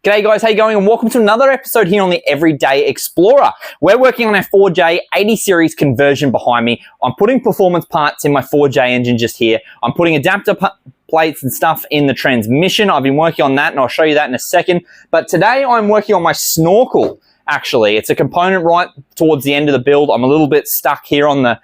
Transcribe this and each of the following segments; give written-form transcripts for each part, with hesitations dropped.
G'day guys, how you going? And welcome to another episode here on the Everyday Explorer. We're working on our 4J 80 series conversion behind me. I'm putting performance parts in my 4J engine just here. I'm putting adapter plates and stuff in the transmission. I've been working on that and I'll show you that in a second. But today I'm working on my snorkel, actually. It's a component right towards the end of the build. I'm a little bit stuck here on a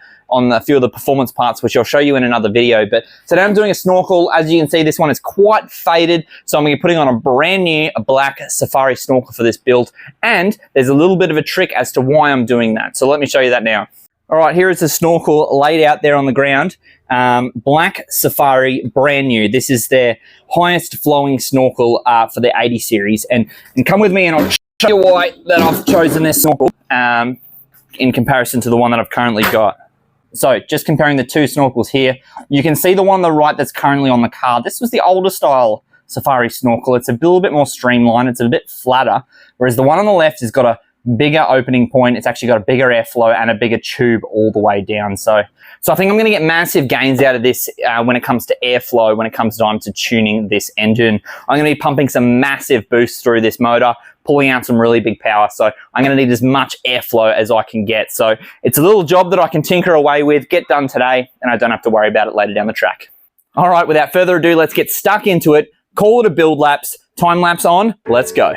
few of the performance parts, which I'll show you in another video. But today I'm doing a snorkel. As you can see, this one is quite faded. So I'm going to be putting on a brand new black safari snorkel for this build. And there's a little bit of a trick as to why I'm doing that. So let me show you that now. All right, here is the snorkel laid out there on the ground. Black safari, brand new. This is their highest flowing snorkel for the 80 series. And come with me and I'll show you why that I've chosen this snorkel in comparison to the one that I've currently got. So just comparing the two snorkels here, you can see the one on the right that's currently on the car. This was the older style safari snorkel. It's a little bit more streamlined. It's a bit flatter, whereas the one on the left has got a bigger opening point. It's actually got a bigger airflow and a bigger tube all the way down. So I think I'm going to get massive gains out of this when it comes to airflow, when it comes time to tuning this engine. I'm going to be pumping some massive boosts through this motor, pulling out some really big power. So I'm going to need as much airflow as I can get. So it's a little job that I can tinker away with, get done today, and I don't have to worry about it later down the track. All right, without further ado, let's get stuck into it. Call it a build lapse. Time lapse on. Let's go.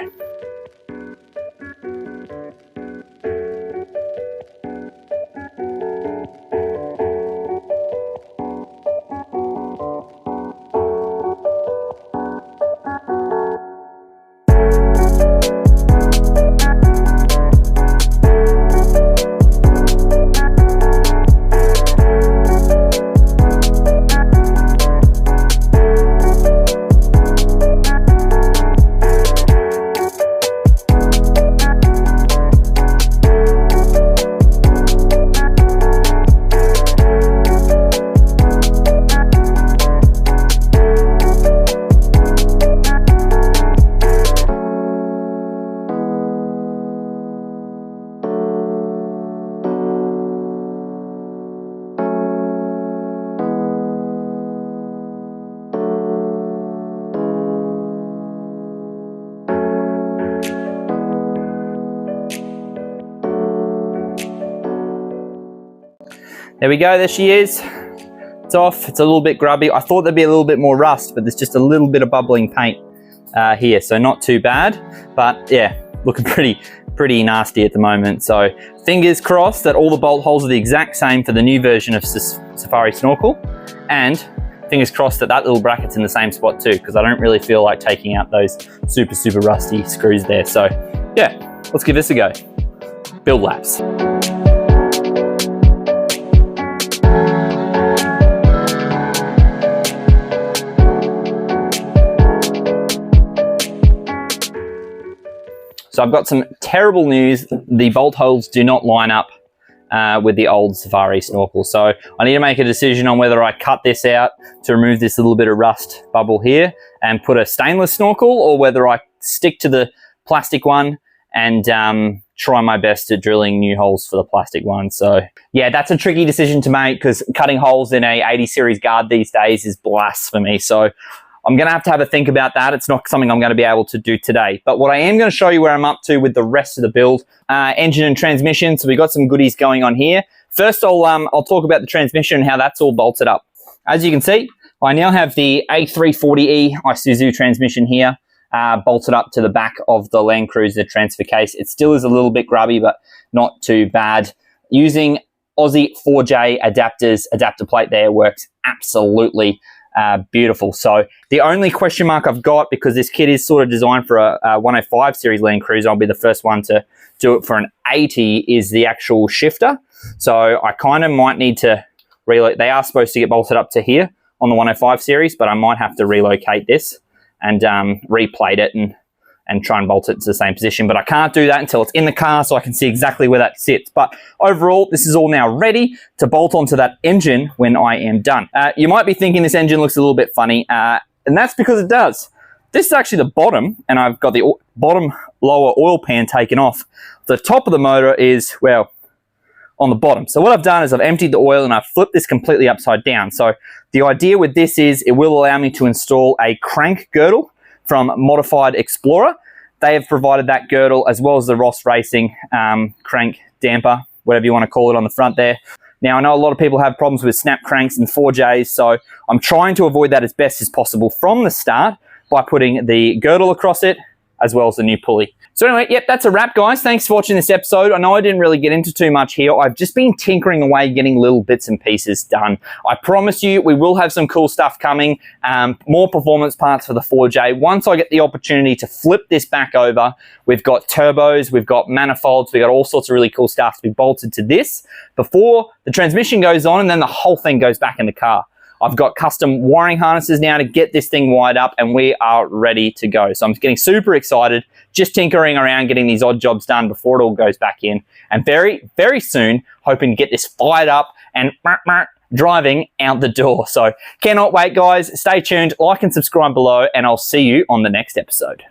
There we go, there she is. It's off, it's a little bit grubby. I thought there'd be a little bit more rust, but there's just a little bit of bubbling paint here, so not too bad. But yeah, looking pretty nasty at the moment. So fingers crossed that all the bolt holes are the exact same for the new version of Safari Snorkel. And fingers crossed that that little bracket's in the same spot too, because I don't really feel like taking out those super rusty screws there. So yeah, let's give this a go. Build lapse. So I've got some terrible news. The bolt holes do not line up with the old Safari snorkel. So I need to make a decision on whether I cut this out to remove this little bit of rust bubble here and put a stainless snorkel, or whether I stick to the plastic one and try my best at drilling new holes for the plastic one. So yeah, that's a tricky decision to make, because cutting holes in a 80 series guard these days is blasphemy. So I'm going to have a think about that. It's not something I'm going to be able to do today. But what I am going to show you where I'm up to with the rest of the build, engine and transmission. So we've got some goodies going on here. First, I'll talk about the transmission and how that's all bolted up. As you can see, I now have the A340e Isuzu transmission here, bolted up to the back of the LandCruiser transfer case. It still is a little bit grubby, but not too bad. Using Aussie 4J adapters, adapter plate there works absolutely beautiful. So the only question mark I've got, because this kit is sort of designed for a 105 series LandCruiser, I'll be the first one to do it for an 80, is the actual shifter. So I kind of might need to relocate. They are supposed to get bolted up to here on the 105 series, but I might have to relocate this and replate it and try and bolt it to the same position. But I can't do that until it's in the car, so I can see exactly where that sits. But overall, this is all now ready to bolt onto that engine when I am done. You might be thinking this engine looks a little bit funny, and that's because it does. This is actually the bottom, and I've got the bottom lower oil pan taken off. The top of the motor is, well, on the bottom. So what I've done is I've emptied the oil and I've flipped this completely upside down. So the idea with this is it will allow me to install a crank girdle from Modified Explorer. They have provided that girdle as well as the Ross Racing crank damper, whatever you want to call it, on the front there. Now, I know a lot of people have problems with snap cranks and 4Js, so I'm trying to avoid that as best as possible from the start by putting the girdle across it as well as the new pulley. So anyway, yep, that's a wrap, guys. Thanks for watching this episode. I know I didn't really get into too much here. I've just been tinkering away, getting little bits and pieces done. I promise you, we will have some cool stuff coming, more performance parts for the 4J. Once I get the opportunity to flip this back over, we've got turbos, we've got manifolds, we've got all sorts of really cool stuff to be bolted to this before the transmission goes on and then the whole thing goes back in the car. I've got custom wiring harnesses now to get this thing wired up, and we are ready to go. So I'm getting super excited, just tinkering around, getting these odd jobs done before it all goes back in. And very, very soon, hoping to get this fired up and driving out the door. So cannot wait, guys. Stay tuned, like and subscribe below, and I'll see you on the next episode.